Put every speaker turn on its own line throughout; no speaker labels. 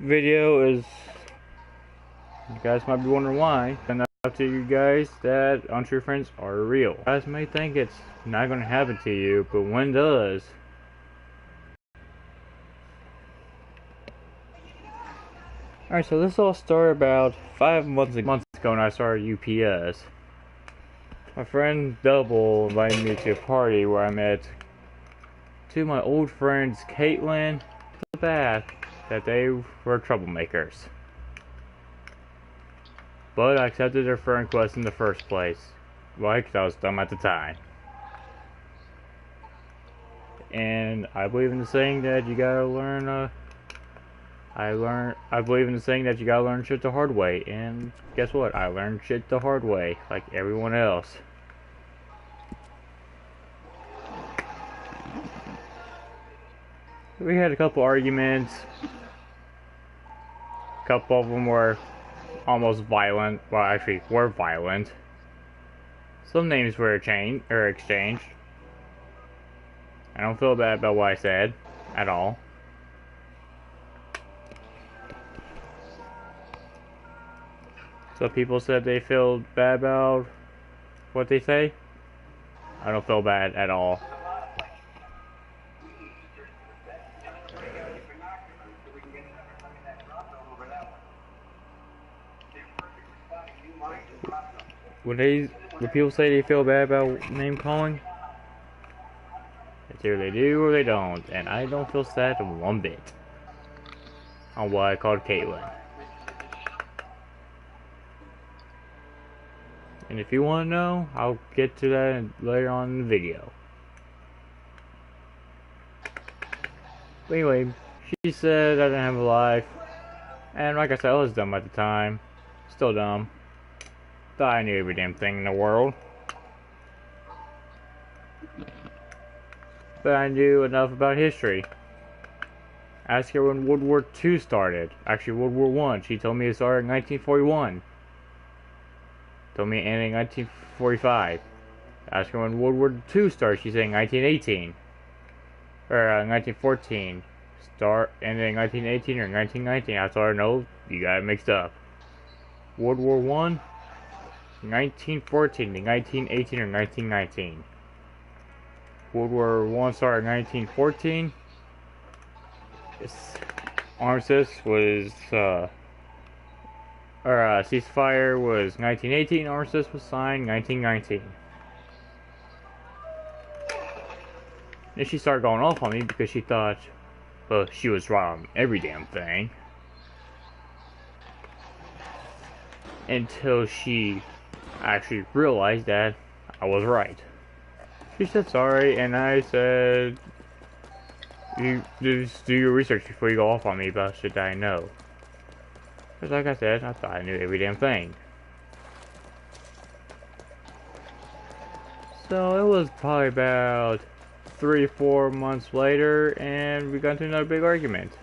video is, you guys might be wondering why, and out to you guys that untrue friends are real. You guys may think it's not going to happen to you, but when does? Alright, so this all started about 5 months ago when I started UPS. My friend Double invited me to a party where I met two of my old friends, Kaitlyn, the back, that they were troublemakers. But I accepted their friend request in the first place. Why? Because I was dumb at the time. And I believe in the saying that you gotta learn, I believe in the saying that you gotta learn shit the hard way, and guess what? I learned shit the hard way, like everyone else. We had a couple arguments. A couple of them were almost violent. Well, actually, were violent. Some names were exchanged. I don't feel bad about what I said at all. So people said they feel bad about what they say. I don't feel bad at all. When people say they feel bad about name calling, it's either they do or they don't, and I don't feel sad one bit on what I called Kaitlyn. And if you want to know, I'll get to that later on in the video. But anyway, she said I didn't have a life, and like I said, I was dumb at the time, still dumb. Thought I knew every damn thing in the world. But I knew enough about history. Ask her when World War II started. Actually, World War I. She told me it started in 1941. Told me it ended in 1945. Ask her when World War II started. She said 1918. Or 1914. Ended in 1918 or 1919. I told her, no, you got it mixed up. World War I. 1914 to 1918 or 1919. World War I started in 1914. This armistice was, ceasefire was 1918. Armistice was signed 1919. Then she started going off on me because she thought, well, she was right on every damn thing. Until she actually realized that I was right. She said sorry, and I said, you just do your research before you go off on me about shit that I know. Because like I said, I thought I knew every damn thing. So it was probably about 3 or 4 months later, and we got into another big argument.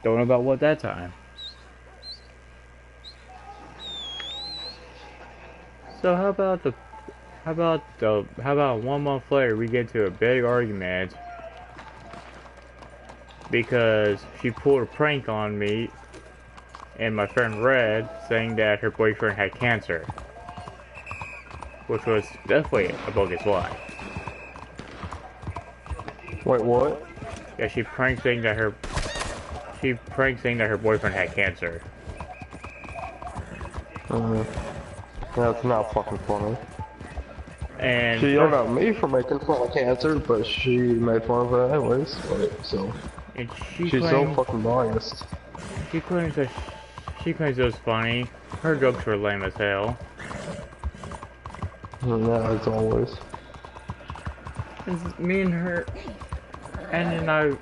Don't know about what that time. So how about 1 month later we get into a big argument because she pulled a prank on me and my friend Red, saying that her boyfriend had cancer, which was definitely a bogus lie.
Wait, what?
Yeah, she pranked saying that her boyfriend had cancer.
That's not fucking funny.
And
she yelled at me for making fun of cancer, but she made fun of it anyways. So
and
she's so fucking biased.
She claims it was funny. Her jokes were lame as hell.
Yeah, as always.
And me and her, and then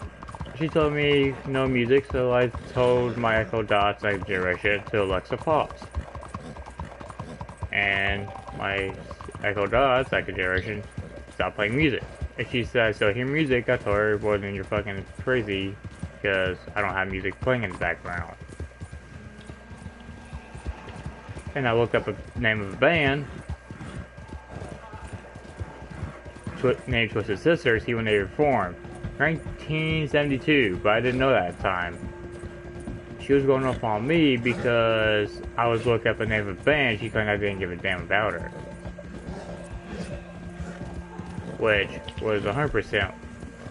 she told me no music, so I told my Echo Dots I direct it to Alexa Pops. And my Echo Dots, I could generation, stop playing music. And she said, so hear music. I told her, well then you're fucking crazy, because I don't have music playing in the background. And I looked up the name of a band, named Twisted Sisters, see when they reformed. 1972, but I didn't know that at the time. she was going off on me because I was looking up the name of the band. She claimed I didn't give a damn about her, which was 100%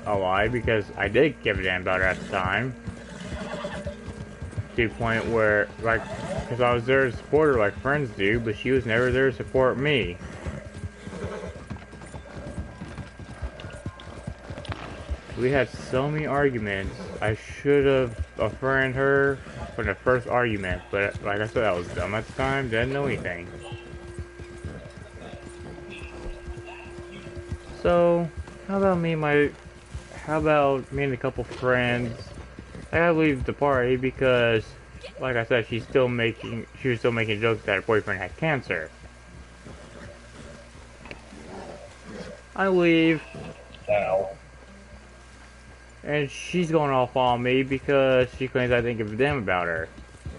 a lie because I did give a damn about her at the time. To the point where, like, because I was there to support her like friends do, but she was never there to support me. We had so many arguments. I should have unfriended her from the first argument, but like I said, I was dumb at the time, didn't know anything. So, how about me and a couple friends? I gotta leave the party because, like I said, she was still making jokes that her boyfriend had cancer. I leave.
Ow.
And she's going off on me because she claims I didn't give a damn about her,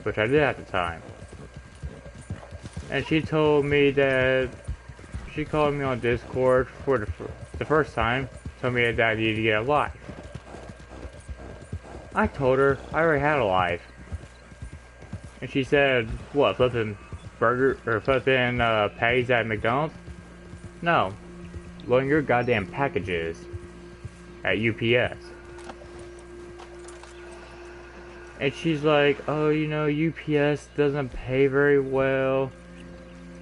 which I did at the time. And she told me that she called me on Discord for the first time, told me that I needed to get a life. I told her I already had a life. And she said, what, flipping patties at McDonald's? No, loading your goddamn packages at UPS. And she's like, oh, you know, UPS doesn't pay very well.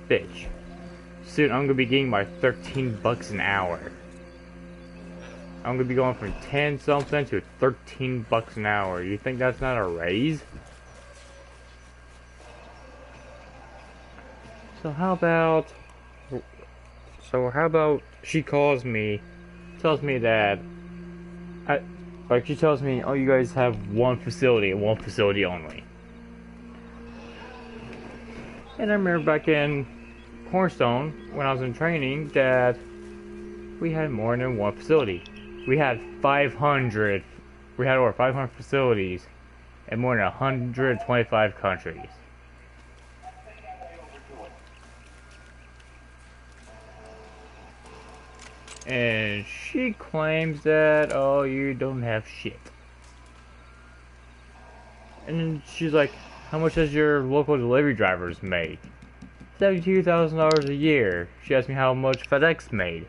Bitch. Soon I'm gonna be getting my 13 bucks an hour. I'm gonna be going from 10 something to 13 bucks an hour. You think that's not a raise? So how about she calls me, tells me that she tells me, oh, you guys have one facility and one facility only. And I remember back in Cornerstone, when I was in training, that we had more than one facility. We had over 500 facilities in more than 125 countries. And she claims that, oh, you don't have shit. And then she's like, how much does your local delivery drivers make? $72,000 a year. She asked me how much FedEx made.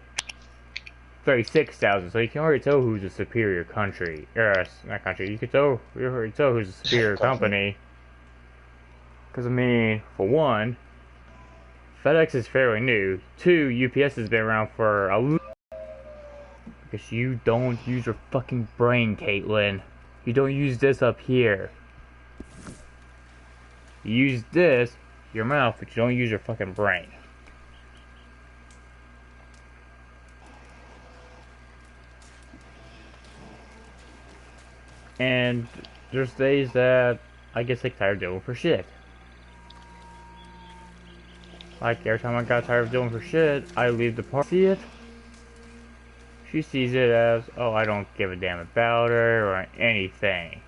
36,000. So you can already tell who's a superior country. Not country. You already tell who's a superior company. Because I mean, for one, FedEx is fairly new. Two, UPS has been around for a little. Because you don't use your fucking brain, Kaitlyn. You don't use this up here. You use this, your mouth, but you don't use your fucking brain. And there's days that I get sick tired of dealing for shit. Like every time I got tired of dealing for shit, I leave the party. See it? She sees it as, oh, I don't give a damn about her or anything.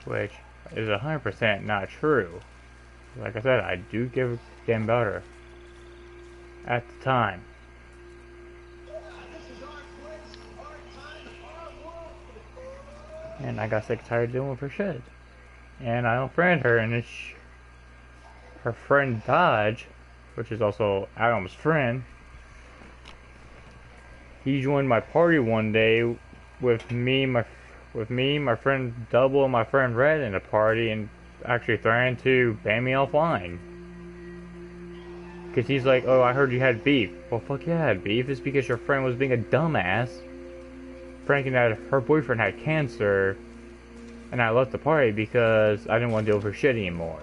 Which is 100% not true. Like I said, I do give a damn about her. At the time. And I got sick and tired of dealing with her shit. And I unfriended her, and her friend Dodge, which is also Adam's friend, he joined my party one day with me, my friend Double, and my friend Red in a party, and actually threatened to ban me offline. Because he's like, oh, I heard you had beef. Well, fuck yeah, I had beef. It's because your friend was being a dumbass, pranking that her boyfriend had cancer, and I left the party because I didn't want to deal with her shit anymore.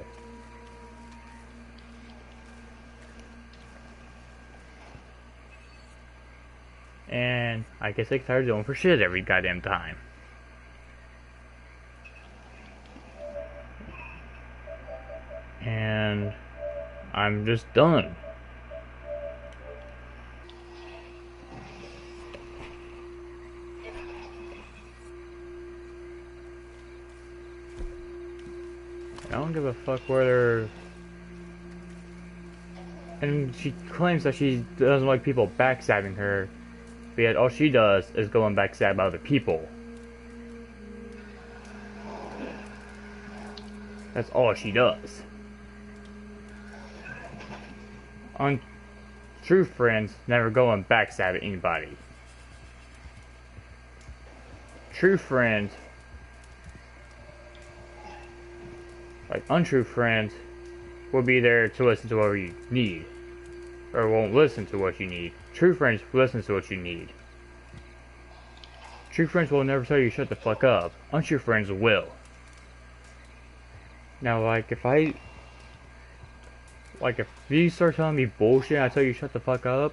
And I get sick tired of dealing for shit every goddamn time. And I'm just done. I don't give a fuck whether. And she claims that she doesn't like people backstabbing her but yet all she does is go and backstab other people. That's all she does. True friends never go and backstab anybody. True friends, like untrue friends, will be there to listen to what you need, or won't listen to what you need. True friends listen to what you need. True friends will never tell you shut the fuck up. Untrue friends will. Now, like if you start telling me bullshit and I tell you shut the fuck up,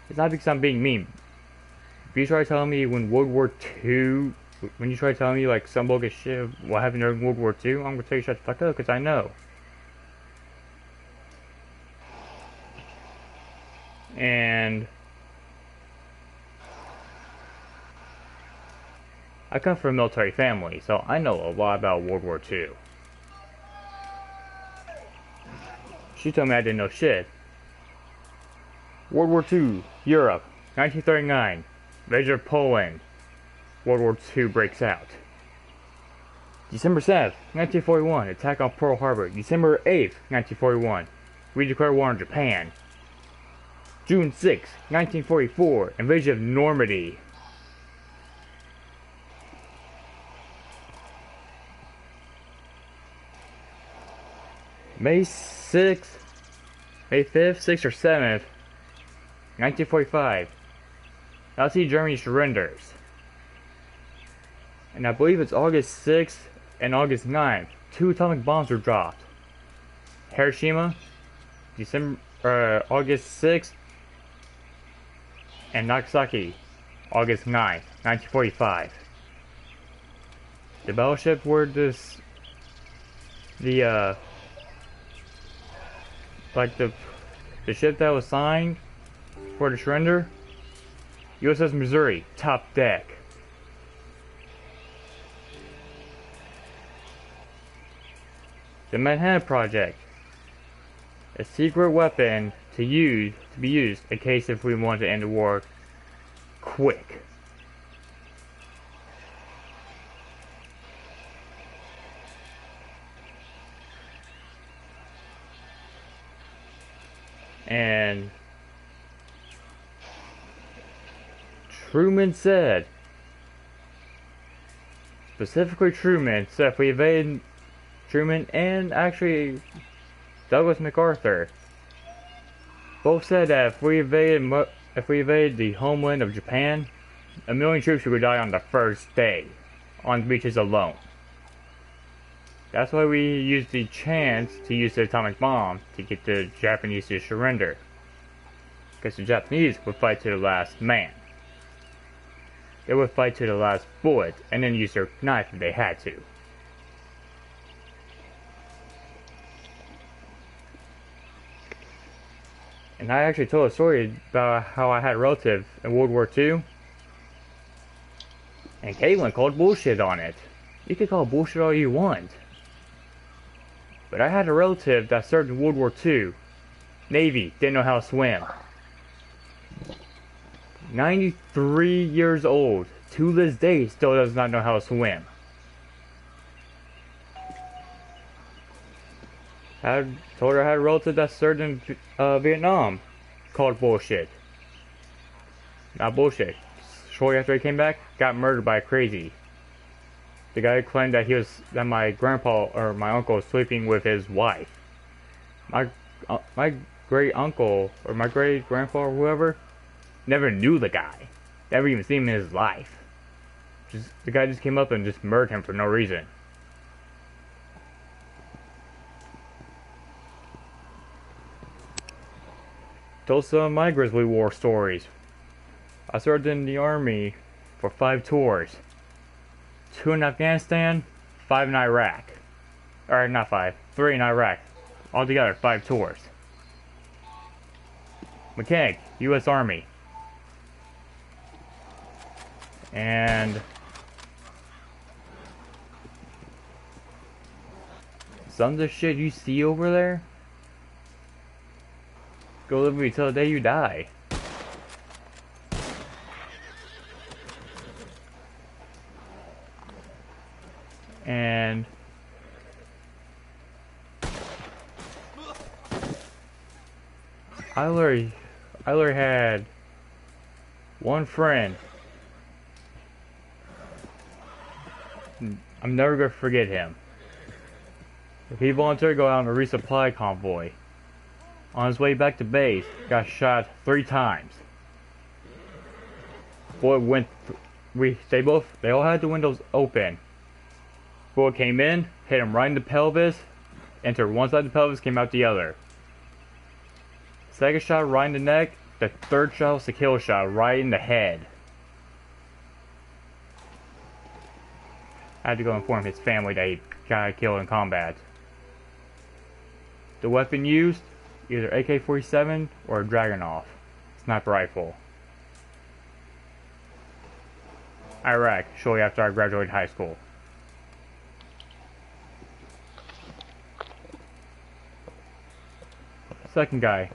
it's not because I'm being mean. If you try telling me when you try telling me like some bogus shit what happened during World War II, I'm gonna tell you shut the fuck up because I know. And I come from a military family, so I know a lot about World War II. She told me I didn't know shit. World War II, Europe, 1939, invasion of Poland. World War II breaks out. December 7th, 1941, attack on Pearl Harbor. December 8th, 1941, we declare war on Japan. June 6th, 1944, invasion of Normandy. May 5th, 6th or 7th, 1945, Nazi Germany surrenders. And I believe it's August 6th and August 9th, 2 atomic bombs were dropped. Hiroshima, August 6th, and Nagasaki, August 9th, 1945. The battleship were the ship that was signed for the surrender, USS Missouri, top deck. The Manhattan Project, a secret weapon to be used in case if we want to end the war quick. And Truman said, specifically Truman said if we invade, Truman and actually Douglas MacArthur both said that if we invade the homeland of Japan, 1 million troops would die on the first day, on the beaches alone. That's why we used the chance to use the atomic bomb to get the Japanese to surrender. Because the Japanese would fight to the last man. They would fight to the last bullet, and then use their knife if they had to. And I actually told a story about how I had a relative in World War II. And Kaitlyn called bullshit on it. You can call bullshit all you want. But I had a relative that served in World War II. Navy, didn't know how to swim. 93 years old. To this day, still does not know how to swim. Told her I had a relative that served in Vietnam. Called bullshit. Not bullshit. Shortly after he came back, got murdered by a crazy. The guy claimed that my grandpa or my uncle was sleeping with his wife. My great uncle or my great grandpa or whoever never knew the guy. Never even seen him in his life. The guy just came up and just murdered him for no reason. Told some of my Grizzly War stories. I served in the army for 5 tours. 2 in Afghanistan, 5 in Iraq. Or not 5, 3 in Iraq. Altogether, 5 tours. Mechanic, U.S. Army. And some of the shit you see over there, go live with me till the day you die. And I literally had one friend. I'm never gonna forget him. He volunteered to go out on a resupply convoy. On his way back to base, got shot 3 times. Boy went. They all had the windows open. Boy came in, hit him right in the pelvis, entered one side of the pelvis, came out the other. Second shot right in the neck. The third shot was the kill shot right in the head. I had to go inform his family that he got killed in combat. The weapon used, either AK-47 or a Dragunov sniper rifle. Iraq, shortly after I graduated high school. Second guy,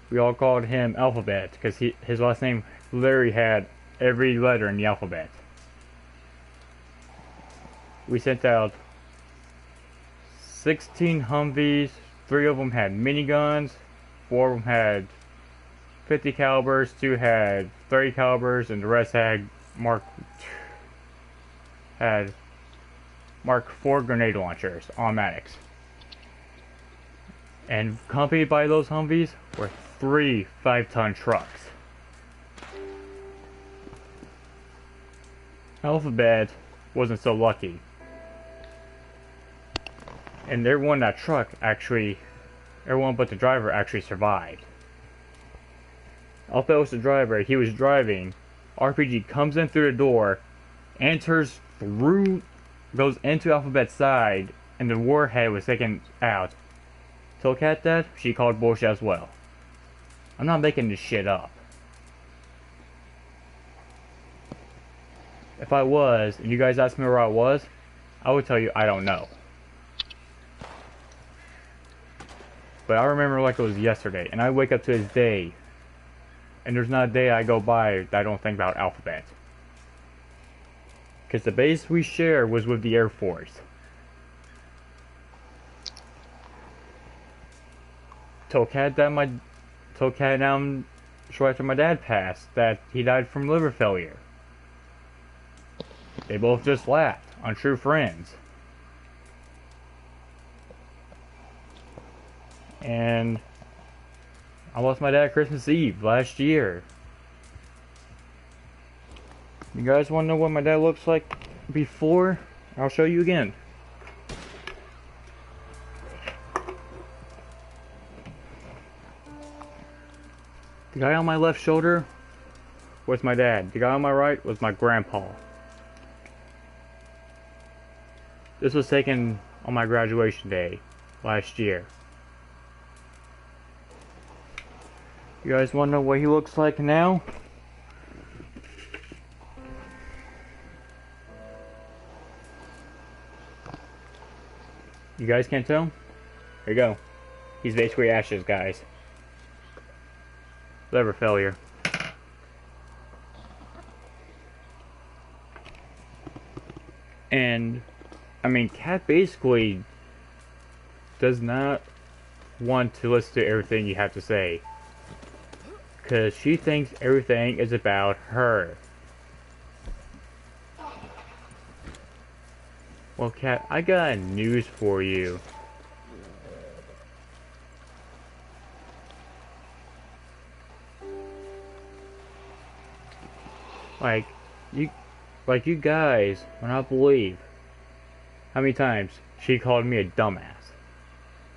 we all called him Alphabet because his last name literally had every letter in the alphabet. We sent out 16 Humvees, 3 of them had miniguns, 4 of them had 50 calibers, 2 had 30 calibers, and the rest had Mark IV grenade launchers, automatics. And accompanied by those Humvees were 3 5-ton trucks. Alphabet wasn't so lucky. And everyone in that truck actually, everyone but the driver actually survived. Alphabet was the driver, he was driving. RPG comes in through the door, enters through, goes into Alphabet's side, and the warhead was taken out. Told Kat that, she called bullshit as well. I'm not making this shit up. If I was, and you guys asked me where I was, I would tell you I don't know. But I remember like it was yesterday, and I wake up to this day, and there's not a day I go by that I don't think about Alphabet. Because the base we share was with the Air Force. Told Kat now shortly after my dad passed that he died from liver failure. They both just laughed. Untrue friends. And I lost my dad Christmas Eve last year. You guys want to know what my dad looks like before? I'll show you again. The guy on my left shoulder was my dad. The guy on my right was my grandpa. This was taken on my graduation day last year. You guys want to know what he looks like now? You guys can't tell? Here you go. He's basically ashes, guys. Liver failure. And, I mean, Kat basically does not want to listen to everything you have to say. Because she thinks everything is about her. Well, Kat, I got news for you. Like you guys will not believe how many times she called me a dumbass.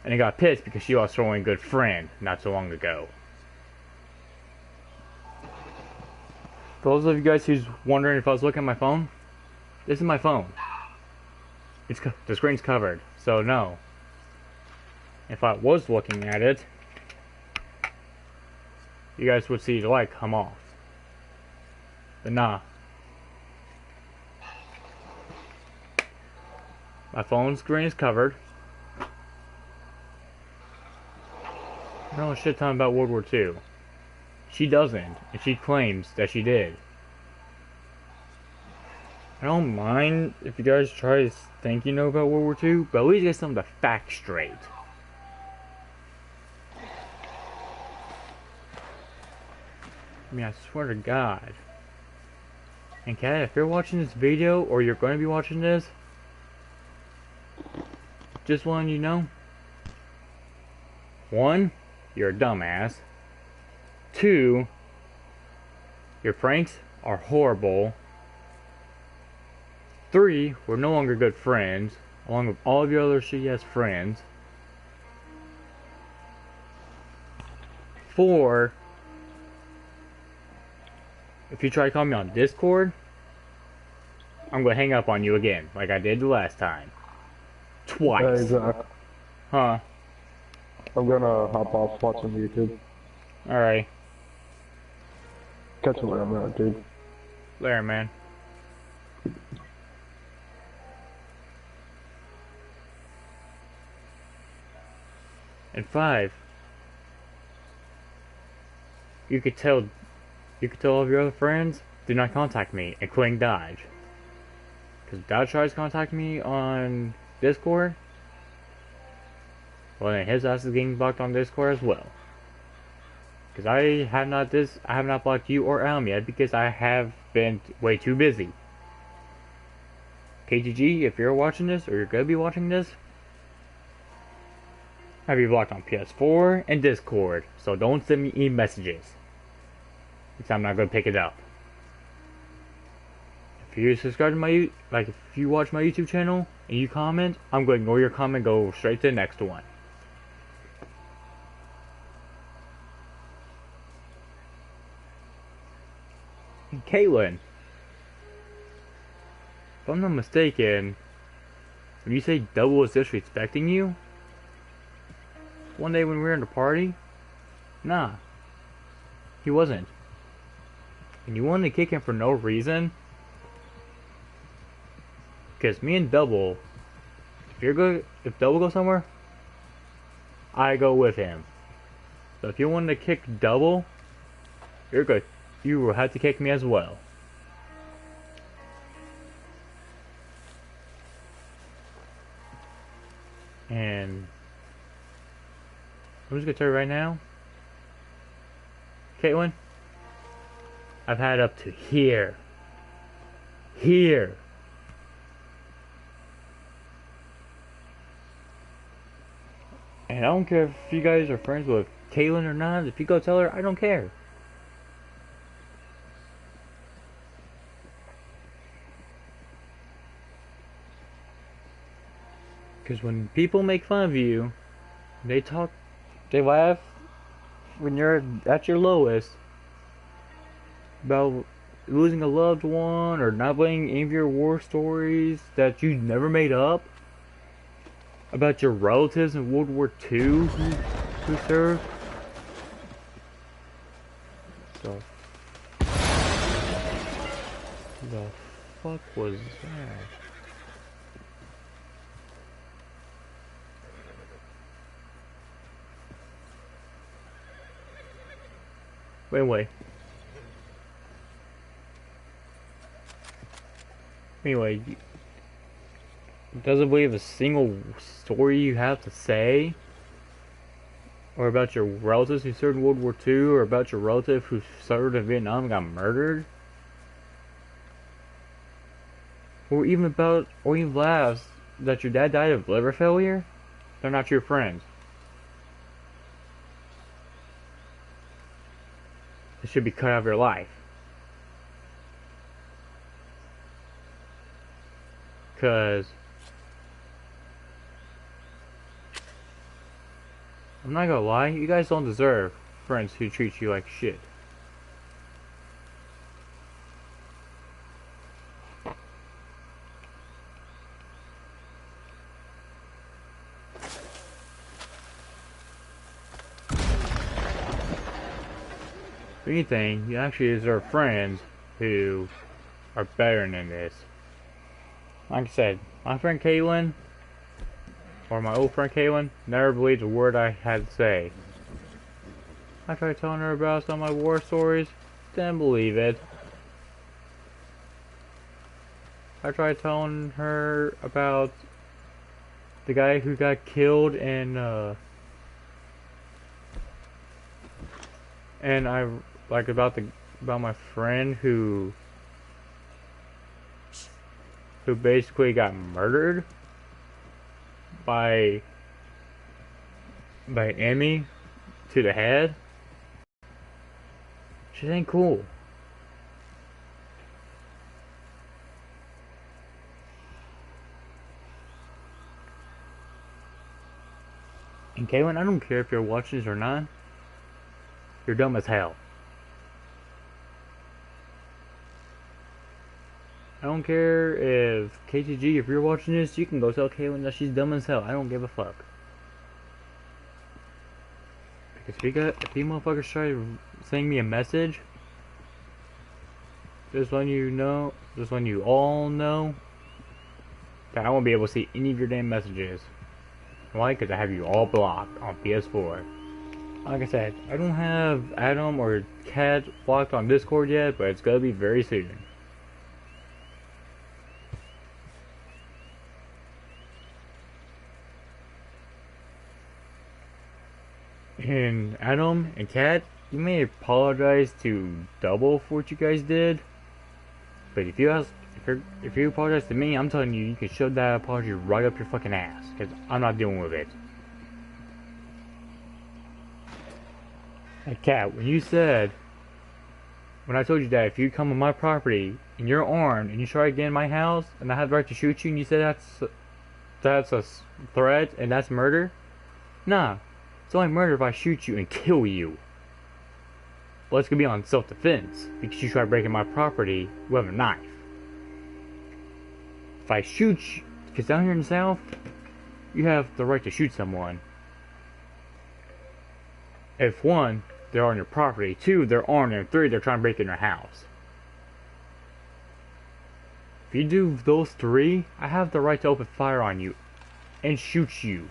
And I got pissed because she lost her only good friend not so long ago. For those of you guys who's wondering if I was looking at my phone, this is my phone. The screen's covered, so no. If I was looking at it, you guys would see the light come off. But nah. My phone screen is covered. I know a shit ton about World War II. She doesn't, and she claims that she did. I don't mind if you guys try to think you know about World War II, but at least get some of the facts straight. I mean, I swear to God. And Kat, if you're watching this video, or you're going to be watching this, just letting you know. 1, you're a dumbass. 2, your pranks are horrible. 3, we're no longer good friends, along with all of your other shitty ass friends. 4, if you try to call me on Discord, I'm gonna hang up on you again, like I did the last time. Twice.
Exactly.
Huh.
I'm gonna hop off watching YouTube.
Alright.
Catch you later, man, dude.
Later, man. And 5, you could tell all of your other friends, do not contact me, including Dodge. Because Dodge tries to contact me on Discord, well then his ass is getting blocked on Discord as well. Because I have not blocked you or Alm yet because I have been way too busy. KGG, if you're watching this, or you're gonna be watching this, I have you blocked on PS4 and Discord, so don't send me e-messages. Because I'm not gonna pick it up. If you subscribe to my, if you watch my YouTube channel and you comment, I'm gonna ignore your comment and go straight to the next one. And Kaitlyn, if I'm not mistaken, when you say Double was disrespecting you, one day when we were in the party, nah, he wasn't. And you wanted to kick him for no reason? Because me and Double, if Double goes somewhere, I go with him. So if you wanted to kick Double, you're good. You will have to kick me as well. And I'm just gonna tell you right now, Kaitlyn, I've had up to here. Here. And I don't care if you guys are friends with Kaitlyn or not. If you go tell her, I don't care. Because when people make fun of you, they laugh when you're at your lowest about losing a loved one or not playing any of your war stories that you never made up, about your relatives in World War II who served. So, the fuck was that? Anyway, doesn't believe a single story you have to say, or about your relatives who served in World War II, or about your relative who served in Vietnam and got murdered, or even laughs that your dad died of liver failure. They're not your friends. It should be cut out of your life. Cause I'm not gonna lie, you guys don't deserve friends who treat you like shit. If anything, you actually deserve friends who are better than this. Like I said, my friend Kaitlyn, or my old friend Kaitlyn, never believed a word I had to say. I tried telling her about some of my war stories, didn't believe it. I tried telling her about the guy who got killed and I like about my friend who basically got murdered by Emmy to the head. Shit ain't cool. And Kaitlyn, I don't care if you're watching this or not. You're dumb as hell. I don't care if KTG, if you're watching this, you can go tell Kaitlyn that she's dumb as hell. I don't give a fuck. Because if you motherfuckers try to send me a message, just letting you all know that I won't be able to see any of your damn messages. Why? Because I have you all blocked on PS4. Like I said, I don't have Adam or Kat blocked on Discord yet, but it's gonna be very soon. And Adam and Kat, you may apologize to double for what you guys did, but if you apologize to me, I'm telling you, you can shove that apology right up your fucking ass, because I'm not dealing with it. Hey Kat, when I told you that if you come on my property and you're armed and you try to get in my house and I have the right to shoot you and you said that's a threat and that's murder, nah. It's only murder if I shoot you and kill you. Well, it's gonna be on self-defense because you tried breaking my property with a knife. If I shoot you, because down here in the South, you have the right to shoot someone. If one, they're on your property, two, they're armed, and three, they're trying to break in your house. If you do those three, I have the right to open fire on you and shoot you.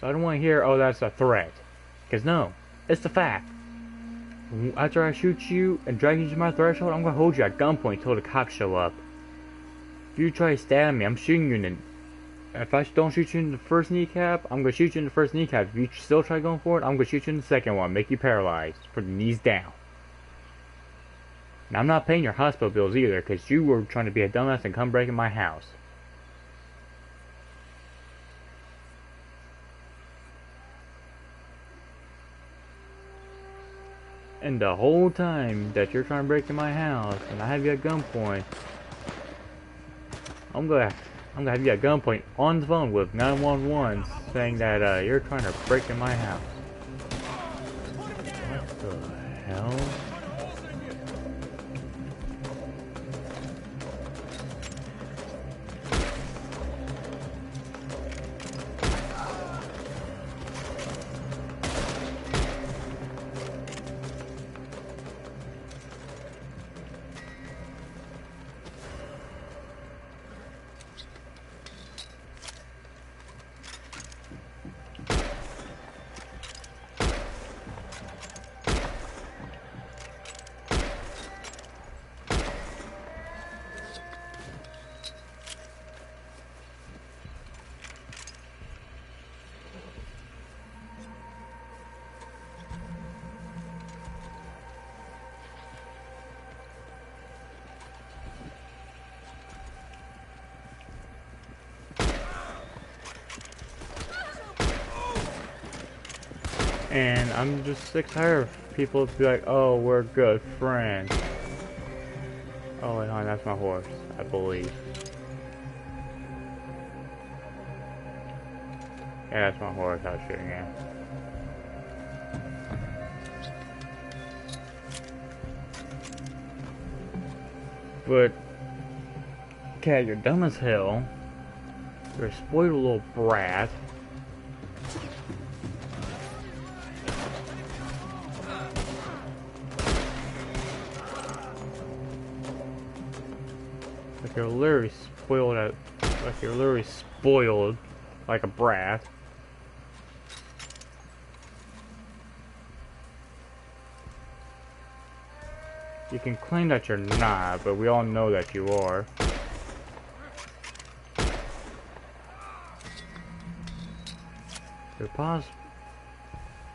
So I don't want to hear, oh, that's a threat. Because no, it's the fact. After I shoot you and drag you to my threshold, I'm going to hold you at gunpoint until the cops show up. If you try to stab me, I'm shooting you in the... If I don't shoot you in the first kneecap, I'm going to shoot you in the first kneecap. If you still try going for it, I'm going to shoot you in the second one. Make you paralyzed. Put the knees down. And I'm not paying your hospital bills either, because you were trying to be a dumbass and come breaking my house. And the whole time that you're trying to break in my house and I have you at gunpoint, I'm gonna have you at gunpoint on the phone with 911 saying that you're trying to break in my house. What the hell? And I'm just sick tired of people to be like, oh, we're good friends. Oh wait, hon, that's my horse, I believe. Yeah, that's my horse I was shooting at. But, Cat, you're dumb as hell. You're a spoiled little brat. You're literally spoiled like a brat. You can claim that you're not, but we all know that you are. You're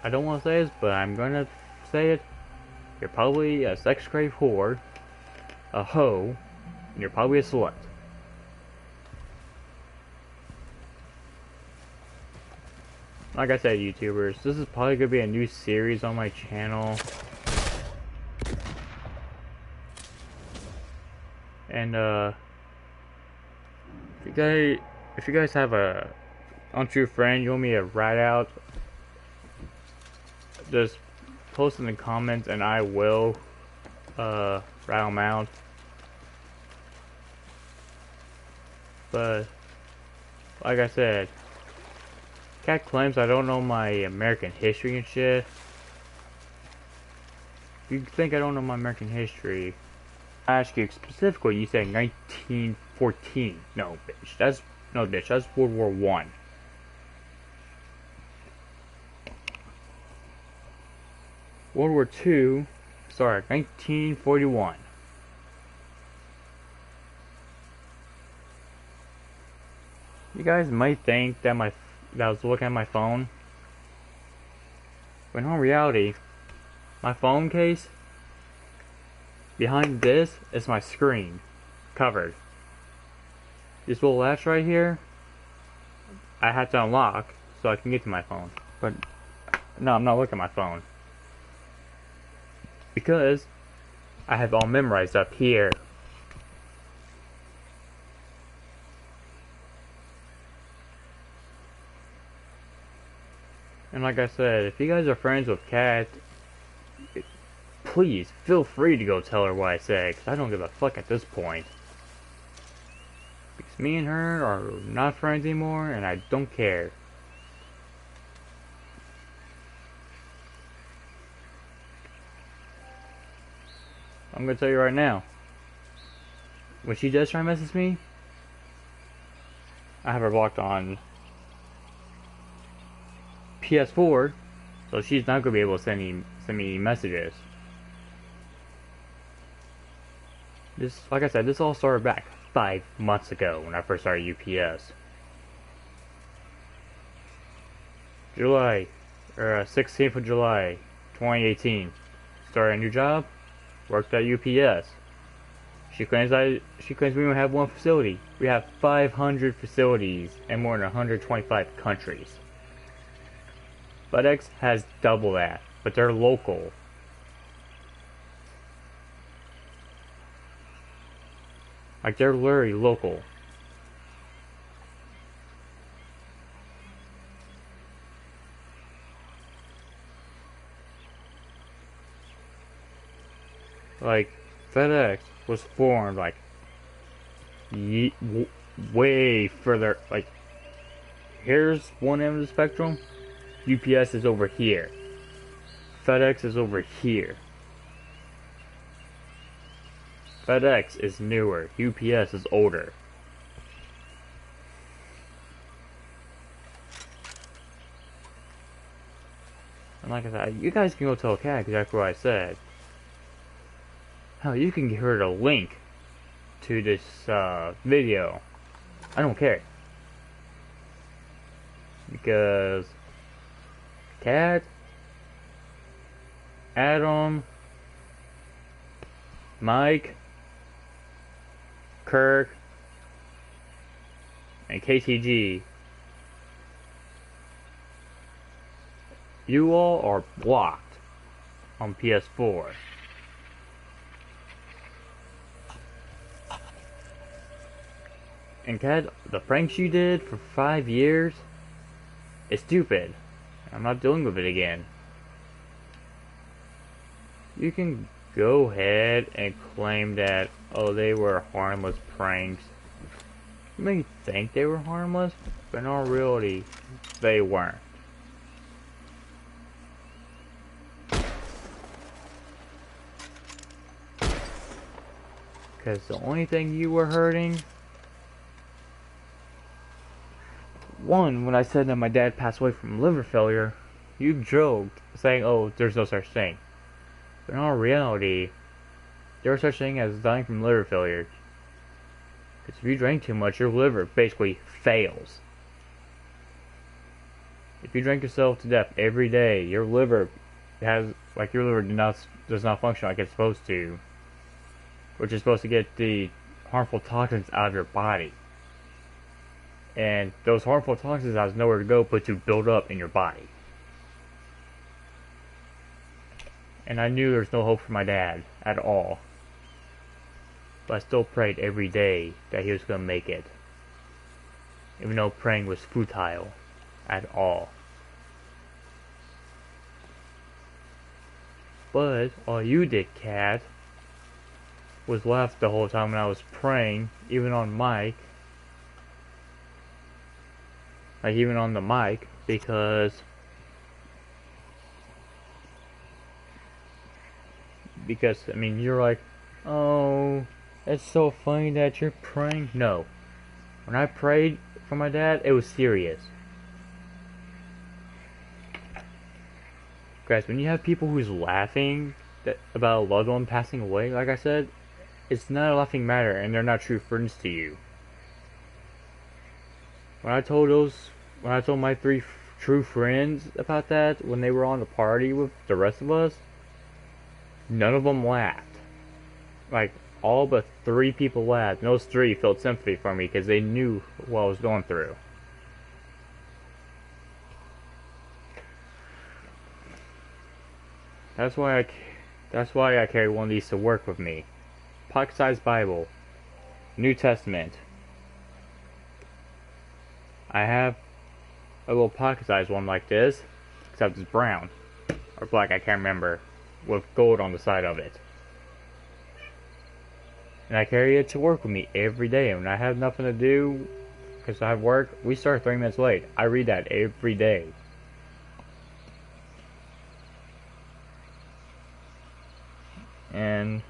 I don't want to say this, but I'm gonna say it. You're probably a sex grave whore, a hoe, and you're probably a slut. Like I said, YouTubers, this is probably gonna be a new series on my channel. And if you guys have a untrue friend you want me to rat out, just post in the comments and I will rat them out. But like I said, Cat claims I don't know my American history and shit. You think I don't know my American history? I ask you specifically, you say 1914. No, bitch. That's World War One. World War Two. Sorry, 1941. You guys might think that I was looking at my phone, but in all reality, my phone case, behind this is my screen, covered. This little latch right here, I had to unlock so I can get to my phone. But no, I'm not looking at my phone, because I have all memorized up here. And like I said, if you guys are friends with Kat, please feel free to go tell her what I said, because I don't give a fuck at this point. Because me and her are not friends anymore, and I don't care. I'm gonna tell you right now, when she does try to message me, I have her blocked on PS4, so she's not gonna be able to send me messages. This, like I said, this all started back 5 months ago when I first started UPS. July, or 16th of July, 2018. Started a new job, worked at UPS. She claims we don't have one facility. We have 500 facilities in more than 125 countries. FedEx has double that, but they're local. Like, they're literally local. Like, FedEx was formed, like, way further, like, here's one end of the spectrum, UPS is over here, FedEx is over here. FedEx is newer, UPS is older. And like I said, you guys can go tell Kat exactly what I said. Hell, you can give her the link to this video. I don't care. Because Kat, Adam, Mike, Kirk, and KTG, you all are blocked on PS4. And Kat, the pranks you did for 5 years is stupid. I'm not dealing with it again. You can go ahead and claim that, oh, they were harmless pranks. You may think they were harmless, but in all reality, they weren't. Because the only thing you were hurting, one, when I said that my dad passed away from liver failure, you joked, saying, oh, there's no such thing. But in all reality, there's such thing as dying from liver failure. Because if you drink too much, your liver basically fails. If you drink yourself to death every day, your liver does not function like it's supposed to, which is supposed to get the harmful toxins out of your body. And those harmful toxins has nowhere to go but to build up in your body. And I knew there was no hope for my dad at all. But I still prayed every day that he was going to make it. Even though praying was futile at all. But all you did, Cat, was laugh the whole time when I was praying, even on mic. Like even on the mic, because I mean you're like, oh, it's so funny that you're praying. No. When I prayed for my dad, it was serious. Guys, when you have people who's laughing about a loved one passing away, like I said, it's not a laughing matter and they're not true friends to you. When I told my three true friends about that, when they were on the party with the rest of us, none of them laughed. Like, all but 3 people laughed, and those 3 felt sympathy for me because they knew what I was going through. That's why I carry one of these to work with me. Pocket-sized Bible. New Testament. I have a little pocket-sized one like this, except it's brown. Or black, I can't remember. With gold on the side of it. And I carry it to work with me every day. And when I have nothing to do, because I have work, we start 3 minutes late. I read that every day. And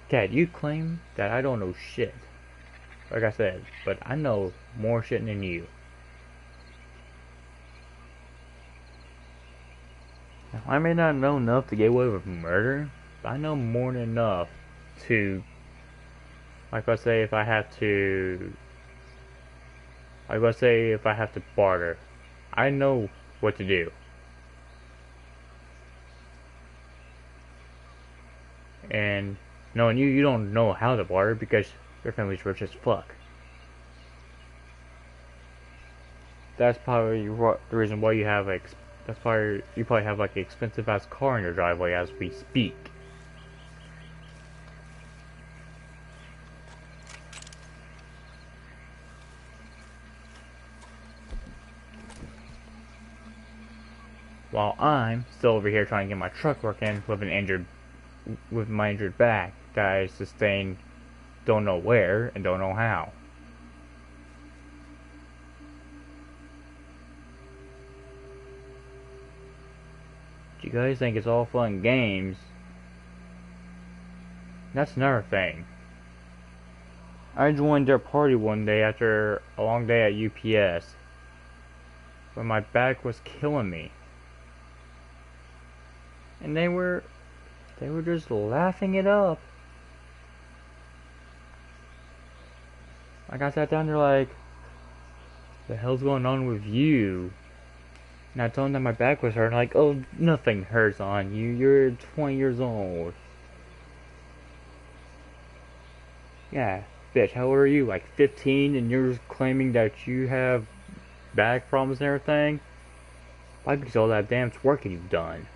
Cat, you claim that I don't know shit. Like I said, but I know more shit than you. Now, I may not know enough to get away with murder, but I know more than enough to, like let's say if I have to barter, I know what to do. And knowing you don't know how to barter because your family's rich as fuck. That's probably the reason why you have you probably have like an expensive ass car in your driveway as we speak. While I'm still over here trying to get my truck working with my injured back that I sustained don't know where and don't know how. You guys think it's all fun and games. That's another thing. I joined their party one day after a long day at UPS, when my back was killing me. And they were just laughing it up. Like I sat down there like, the hell's going on with you? And I told them that my back was hurting, like, oh, nothing hurts on you, you're 20 years old. Yeah, bitch, how old are you? Like 15 and you're claiming that you have back problems and everything? Why? Because all that damn twerking you've done.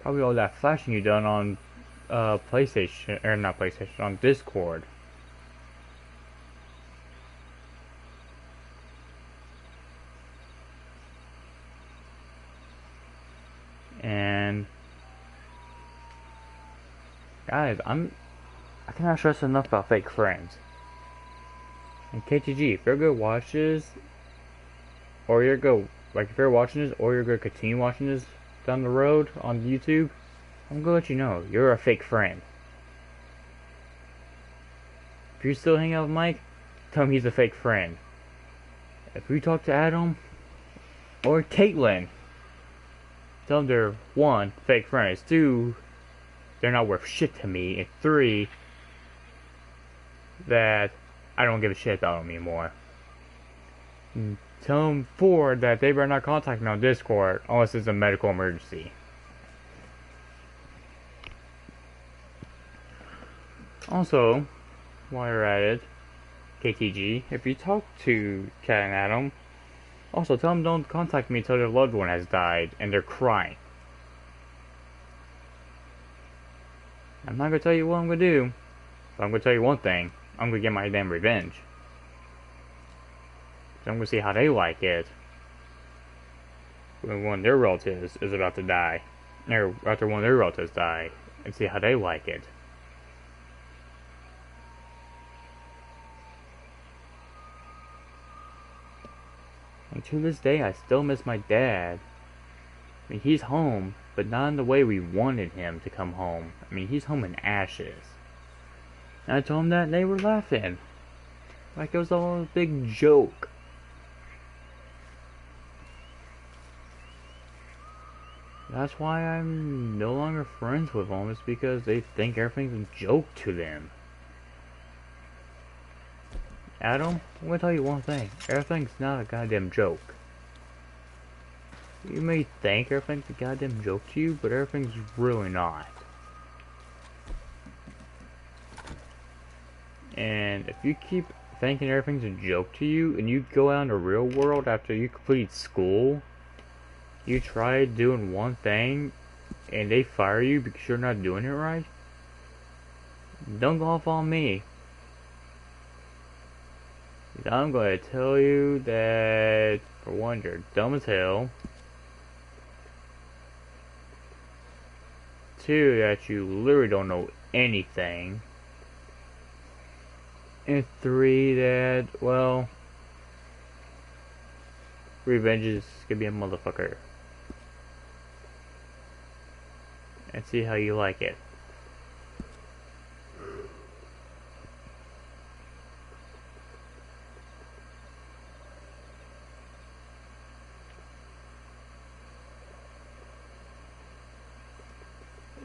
Probably all that flashing you done on PlayStation, or not PlayStation, on Discord. And guys, I cannot stress enough about fake friends. And KTG, if you're gonna watch this, or you're gonna watching this, or you're gonna continue watching this down the road on YouTube, I'm gonna let you know you're a fake friend. If you still hang out with Mike, tell him he's a fake friend. If you talk to Adam or Kaitlyn, tell them they're 1, fake friends, 2, they're not worth shit to me, and 3, that I don't give a shit about them anymore. And tell them 4 that they better not contact me on Discord unless it's a medical emergency. Also, while you're at it, KTG, if you talk to Kat and Adam, also tell them don't contact me until their loved one has died and they're crying. I'm not gonna tell you what I'm gonna do, but I'm gonna tell you one thing: I'm gonna get my damn revenge. So I'm gonna see how they like it when one of their relatives is about to die, or after one of their relatives die, and see how they like it. And to this day, I still miss my dad. I mean, he's home, but not in the way we wanted him to come home. I mean, he's home in ashes. And I told him that, and they were laughing. Like it was all a big joke. That's why I'm no longer friends with them, is because they think everything's a joke to them. Adam, I'm gonna tell you one thing. Everything's not a goddamn joke. You may think everything's a goddamn joke to you, but everything's really not. And if you keep thinking everything's a joke to you, and you go out in the real world after you complete school, you try doing one thing, and they fire you because you're not doing it right, don't go off on me. I'm going to tell you that, for one, you're dumb as hell. 2, that you literally don't know anything. And 3, that, well, revenge is gonna be a motherfucker. And see how you like it.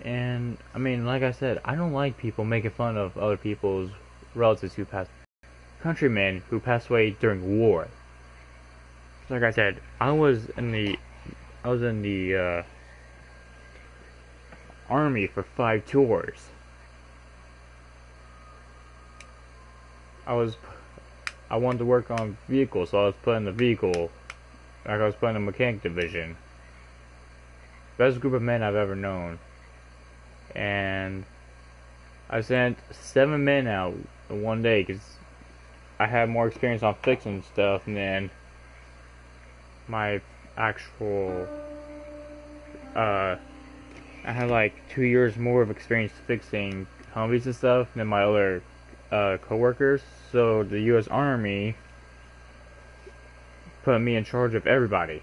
And, I mean, like I said, I don't like people making fun of other people's relatives who passed, countrymen who passed away during war. Like I said, I was in the army for 5 tours. I wanted to work on vehicles, so I was put in the vehicle, like I was put in the mechanic division. Best group of men I've ever known. And I sent 7 men out in one day because I had more experience on fixing stuff than my actual. I had like 2 years more of experience fixing Humvees and stuff than my other co-workers. So the U.S. Army put me in charge of everybody.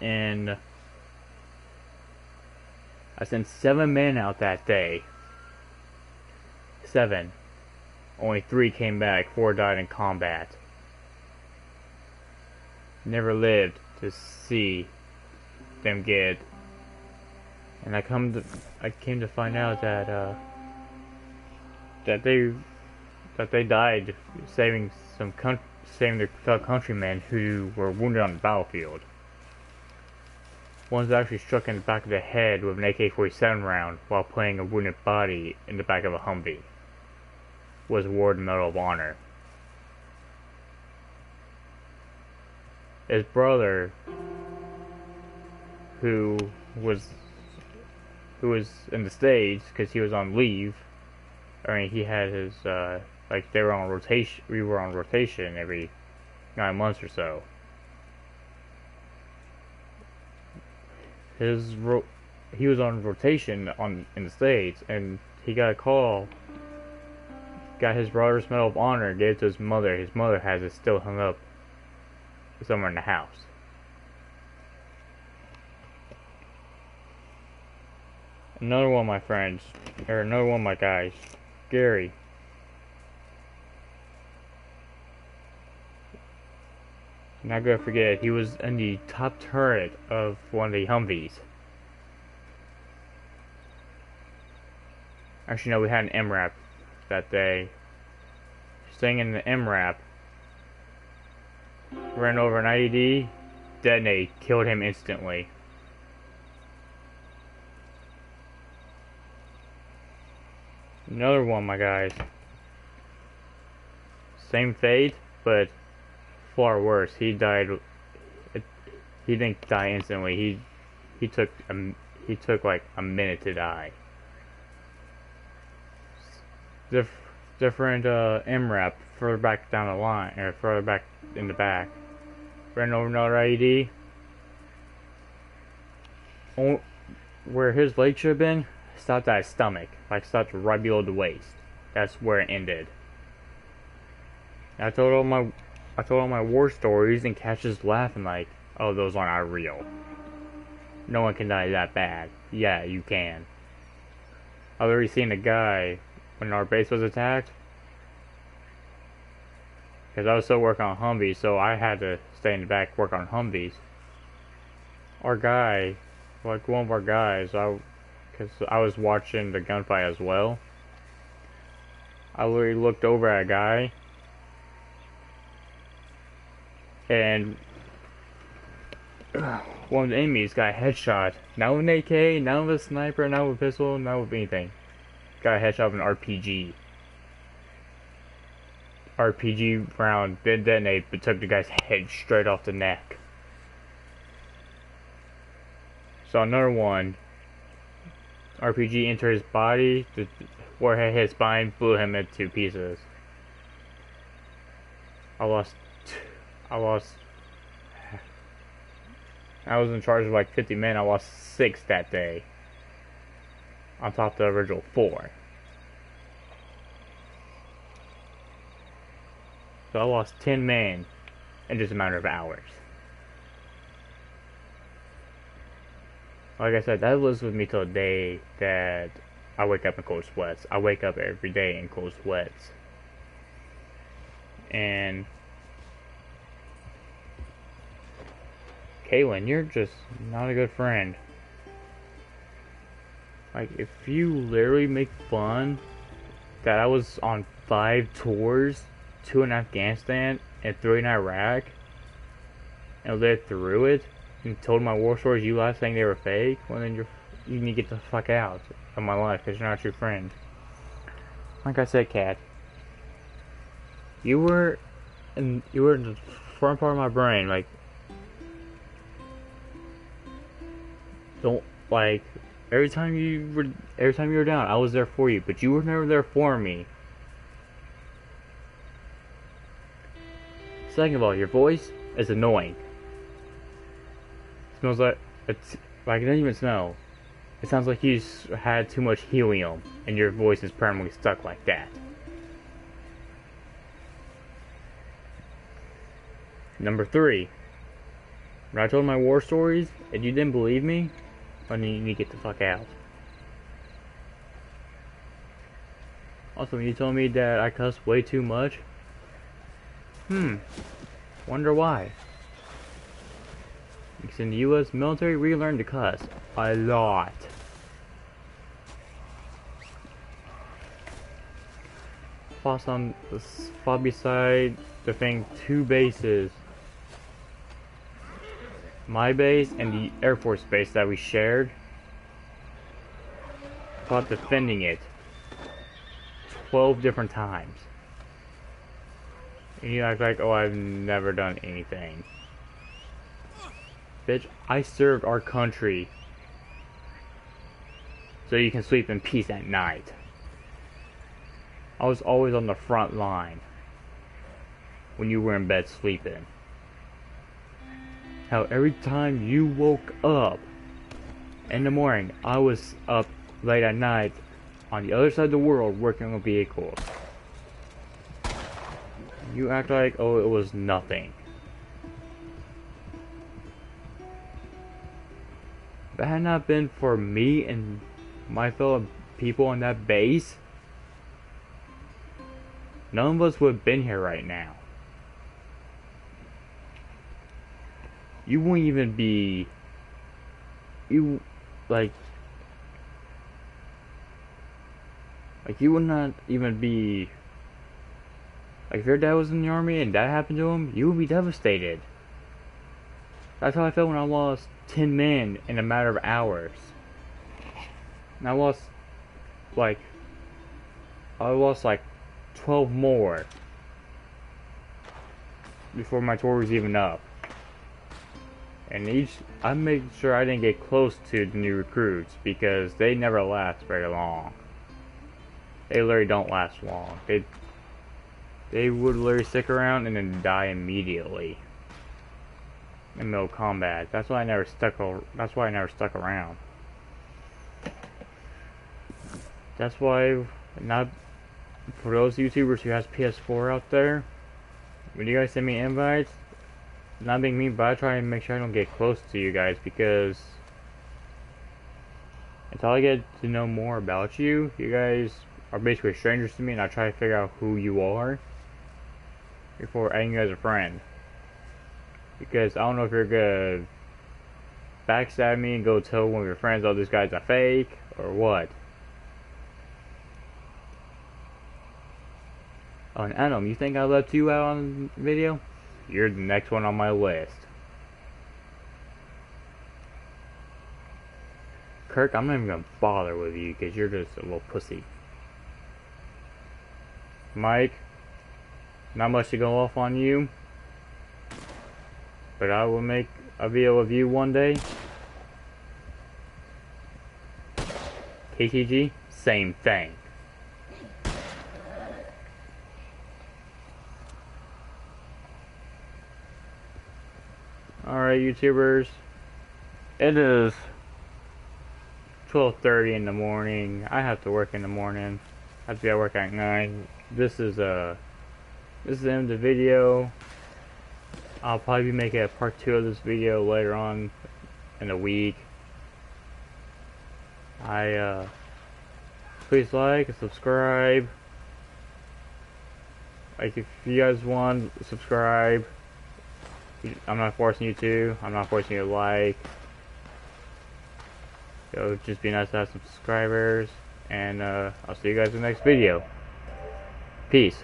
And I sent 7 men out that day. 7. Only 3 came back. 4 died in combat. Never lived to see them get. And I came to find out that that they died saving their fellow countrymen who were wounded on the battlefield. One was actually struck in the back of the head with an AK-47 round while playing a wounded body in the back of a Humvee. Was awarded the Medal of Honor. His brother, who was in the States because he was on leave. I mean, he had his like they were on rotation. We were on rotation every 9 months or so. He was on rotation in the States, and he got a call. Got his brother's Medal of Honor, gave it to his mother. His mother has it still hung up somewhere in the house. Another one of my friends, or another one of my guys, Gary. Not gonna forget, he was in the top turret of one of the Humvees. Actually, no, we had an MRAP that day. Staying in the MRAP, ran over an IED, detonate, killed him instantly. Another one of my guys. Same fate, but far worse. He died. He didn't die instantly. He took like a minute to die. Different MRAP further back down the line, or further back in the back. Ran over another IED. Where his leg should have been, stopped at his stomach. Like stopped right below the waist. That's where it ended. I told all my war stories, and Cash is laughing like, oh, those aren't real. No one can die that bad. Yeah, you can. I've already seen a guy when our base was attacked. Because I was still working on Humvees, so I had to stay in the back work on Humvees. Our guy, like one of our guys, because I was watching the gunfight as well. I literally looked over at a guy, and one of the enemies got a headshot. Not with an AK, not with a sniper, not with a pistol, not with anything. Got a headshot with an RPG. RPG round did detonate, but took the guy's head straight off the neck. So another one, RPG entered his body, the warhead hit his spine, blew him into 2 pieces. I was in charge of like 50 men, I lost 6 that day. On top of the original 4. So I lost 10 men in just a matter of hours. Like I said, that lives with me till the day that I wake up in cold sweats. I wake up every day in cold sweats. And Kaitlyn, you're just not a good friend. Like, if you literally make fun that I was on 5 tours, 2 in Afghanistan and 3 in Iraq, and lived through it, and told my war stories you lied saying they were fake, well then you need to get the fuck out of my life because you're not your friend. Like I said, Kat, you were in the front part of my brain. Like, don't like. Every time you were down, I was there for you, but you were never there for me. Second of all, your voice is annoying. It smells like it doesn't even smell. It sounds like you had too much helium, and your voice is permanently stuck like that. Number 3. When I told my war stories, and you didn't believe me, then you need to get the fuck out. Also, when you told me that I cuss way too much, wonder why. Because in the US military, we learn to cuss a lot. Fought beside the thing 2 bases. My base and the Air Force base that we shared. Fought defending it 12 different times. And you act like, oh, I've never done anything. Bitch, I served our country so you can sleep in peace at night. I was always on the front line when you were in bed sleeping. How every time you woke up in the morning, I was up late at night on the other side of the world working on vehicles. You act like, oh, it was nothing. If it had not been for me and my fellow people on that base, none of us would have been here right now. You wouldn't even be... You, like... Like, you would not even be... Like, if your dad was in the army and that happened to him, you would be devastated. That's how I felt when I lost 10 men in a matter of hours. And I lost, like 12 more before my tour was even up. And I made sure I didn't get close to the new recruits because they never last very long. They literally don't last long. They would literally stick around and then die immediately in the middle of combat. That's why I never stuck around. That's why, not for those YouTubers who has PS4 out there, when you guys send me invites, not being mean, but I try and make sure I don't get close to you guys because until I get to know more about you, you guys are basically strangers to me, and I try to figure out who you are before adding you as a friend. Because I don't know if you're gonna backstab me and go tell one of your friends, oh, this guy's a fake, or what. Oh, and Adam, you think I left you out on video? You're the next one on my list. Kirk, I'm not even gonna bother with you because you're just a little pussy. Mike, not much to go off on you, but I will make a video of you one day. KTG, same thing. Alright, YouTubers, it is 12:30 in the morning. I have to work in the morning. I have to be at work at 9. This is the end of the video. I'll probably be making a part 2 of this video later on in the week. Please like and subscribe. Like, if you guys want, subscribe. I'm not forcing you to. I'm not forcing you to like. It would just be nice to have some subscribers. And I'll see you guys in the next video. Peace.